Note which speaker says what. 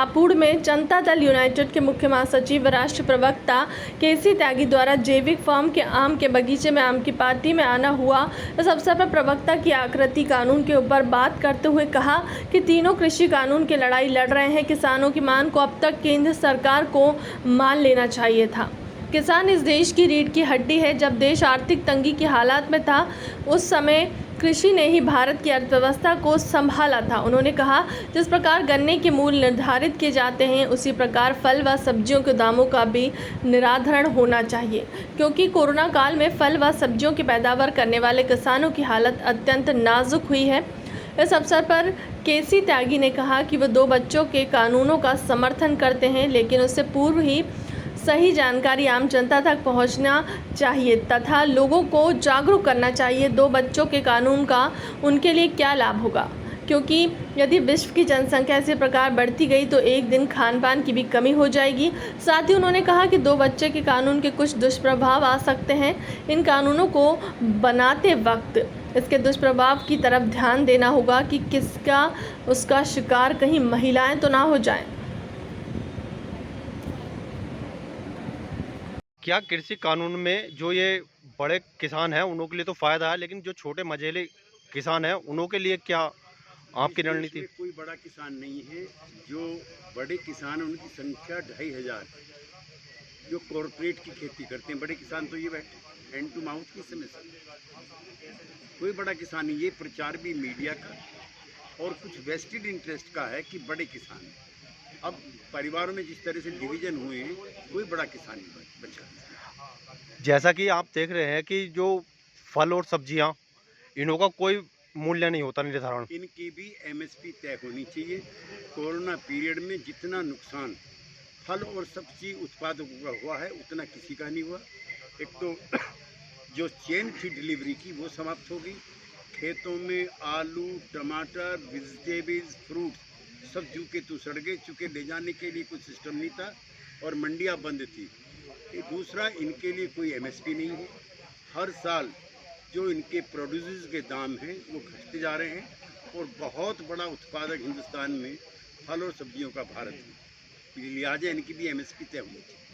Speaker 1: हापुड़ में जनता दल यूनाइटेड के मुख्य महासचिव व राष्ट्रीय प्रवक्ता केसी त्यागी द्वारा जैविक फार्म के आम के बगीचे में आम की पार्टी में आना हुआ। इस अवसर पर प्रवक्ता की आकृति कानून के ऊपर बात करते हुए कहा कि तीनों कृषि कानून की लड़ाई लड़ रहे हैं। किसानों की मांग को अब तक केंद्र सरकार को मान लेना चाहिए था। किसान इस देश की रीढ़ की हड्डी है। जब देश आर्थिक तंगी की हालात में था, उस समय कृषि ने ही भारत की अर्थव्यवस्था को संभाला था। उन्होंने कहा, जिस प्रकार गन्ने के मूल्य निर्धारित किए जाते हैं, उसी प्रकार फल व सब्जियों के दामों का भी निर्धारण होना चाहिए, क्योंकि कोरोना काल में फल व सब्जियों की पैदावार करने वाले किसानों की हालत अत्यंत नाजुक हुई है। इस अवसर पर केसी त्यागी ने कहा कि वो 2 बच्चों के कानूनों का समर्थन करते हैं, लेकिन उससे पूर्व ही सही जानकारी आम जनता तक पहुंचना चाहिए तथा लोगों को जागरूक करना चाहिए। 2 बच्चों के कानून का उनके लिए क्या लाभ होगा, क्योंकि यदि विश्व की जनसंख्या इसी प्रकार बढ़ती गई तो एक दिन खान पान की भी कमी हो जाएगी। साथ ही उन्होंने कहा कि 2 बच्चे के कानून के कुछ दुष्प्रभाव आ सकते हैं। इन कानूनों को बनाते वक्त इसके दुष्प्रभाव की तरफ ध्यान देना होगा कि किसका उसका शिकार कहीं महिलाएं तो ना हो जाएं।
Speaker 2: क्या कृषि कानून में जो ये बड़े किसान हैं उनों के लिए तो फायदा है, लेकिन जो छोटे मझेले किसान हैं उनों के लिए क्या आपकी रणनीति?
Speaker 3: कोई बड़ा किसान नहीं है। जो बड़े किसान हैं उनकी संख्या 2500 जो कॉरपोरेट की खेती करते हैं। बड़े किसान तो ये बैठे हैंड टू माउथ की समस्या। कोई बड़ा किसान नहीं। ये प्रचार भी मीडिया का और कुछ वेस्टेड इंटरेस्ट का है कि बड़े किसान हैं। अब परिवारों में जिस तरह से डिवीजन हुए हैं, कोई बड़ा किसान नहीं बचा।
Speaker 2: जैसा कि आप देख रहे हैं कि जो फल और सब्जियां, इनों का कोई मूल्य नहीं होता निर्धारण।
Speaker 3: इनकी भी एमएसपी तय होनी चाहिए। कोरोना पीरियड में जितना नुकसान फल और सब्जी उत्पादकों का हुआ है, उतना किसी का नहीं हुआ। एक तो जो चेन थी डिलीवरी की, वो समाप्त हो गई। खेतों में आलू, टमाटर, वेजिटेबल्स, फ्रूट सब जूके तो सड़ गए, चूँकि ले जाने के लिए कुछ सिस्टम नहीं था और मंडियाँ बंद थी। दूसरा, इनके लिए कोई एमएसपी नहीं है। हर साल जो इनके प्रोड्यूस के दाम हैं वो घटते जा रहे हैं और बहुत बड़ा उत्पादक हिंदुस्तान में फल और सब्जियों का भारत है। लिहाजा इनकी भी एमएसपी तय होनी चाहिए।